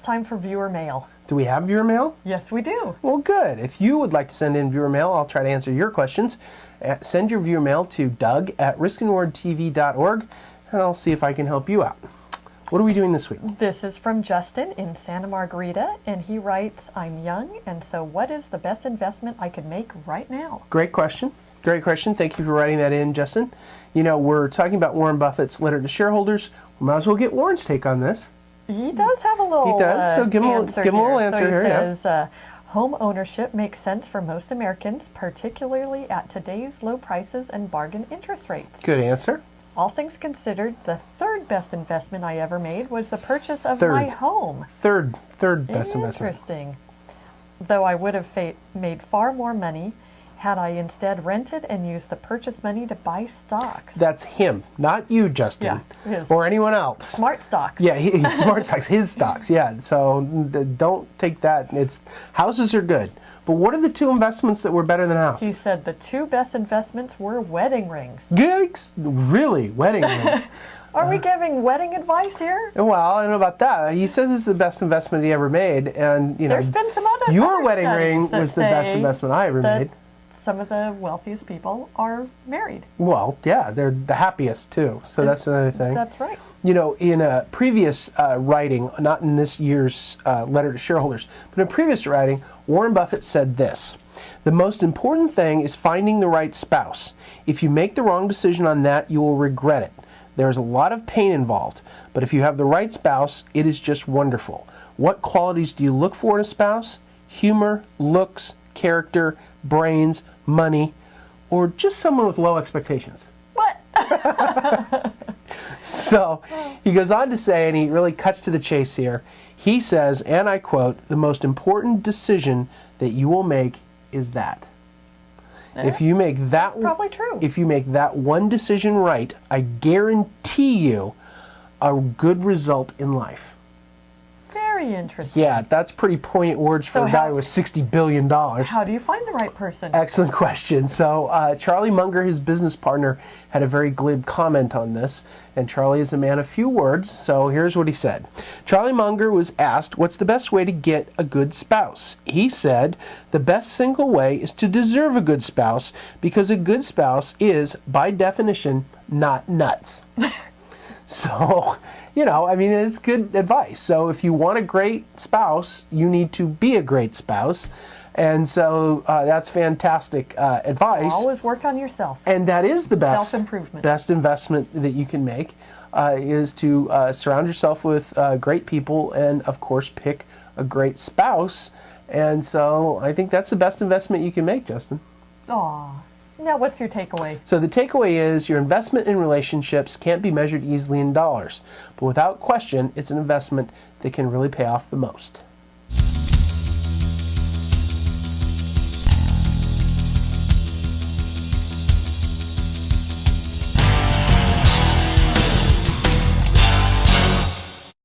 time for viewer mail. Do we have viewer mail? Yes, we do. Well, good. If you would like to send in viewer mail, I'll try to answer your questions. Send your viewer mail to doug@riskandrewardtv.org, and I'll see if I can help you out. What are we doing this week? This is from Justin in Santa Margarita, and he writes, I'm young, and so what is the best investment I could make right now? Great question. Great question. Thank you for writing that in, Justin. You know, we're talking about Warren Buffett's letter to shareholders. We might as well get Warren's take on this. He does have a little He does, so give him a little answer here. So he says, home ownership makes sense for most Americans, particularly at today's low prices and bargain interest rates. Good answer. All things considered, the third best investment I ever made was the purchase of my home. Third best investment. Interesting. Though I would have made far more money had I instead rented and used the purchase money to buy stocks. That's him, not you, Justin, his. Or anyone else. Smart stocks. Yeah, smart stocks, his stocks. Yeah, so don't take that. Houses are good, but what are the two investments that were better than a house? He said the two best investments were wedding rings. Yikes! Really, wedding rings. Are we giving wedding advice here? Well, I don't know about that. He says it's the best investment he ever made, and you know, there's been some other your wedding ring was the best investment I ever made. Some of the wealthiest people are married. Well, yeah, they're the happiest too. So that's another thing. That's right. You know, in a previous writing, not in this year's letter to shareholders, but in a previous writing, Warren Buffett said this: the most important thing is finding the right spouse. If you make the wrong decision on that, you will regret it. There's a lot of pain involved, but if you have the right spouse, it is just wonderful. What qualities do you look for in a spouse? Humor, looks, character, brains, money, or just someone with low expectations? What? So he goes on to say, and he really cuts to the chase here, he says, and I quote, the most important decision that you will make is that. If you make that, that's probably true. If you make that one decision right, I guarantee you a good result in life. Very interesting. Yeah, that's pretty poignant words for a guy with $60 billion. How do you find the right person? Excellent question. So Charlie Munger, his business partner, had a very glib comment on this. And Charlie is a man of few words, so here's what he said. Charlie Munger was asked, what's the best way to get a good spouse? He said, the best single way is to deserve a good spouse, because a good spouse is, by definition, not nuts. So, you know, I mean, it's good advice. So if you want a great spouse, you need to be a great spouse. And so that's fantastic advice. Always work on yourself. And that is the best self-improvement. Best investment that you can make is to surround yourself with great people and, of course, pick a great spouse. And so I think that's the best investment you can make, Justin. Aw. Now, what's your takeaway? So the takeaway is your investment in relationships can't be measured easily in dollars. But without question, it's an investment that can really pay off the most.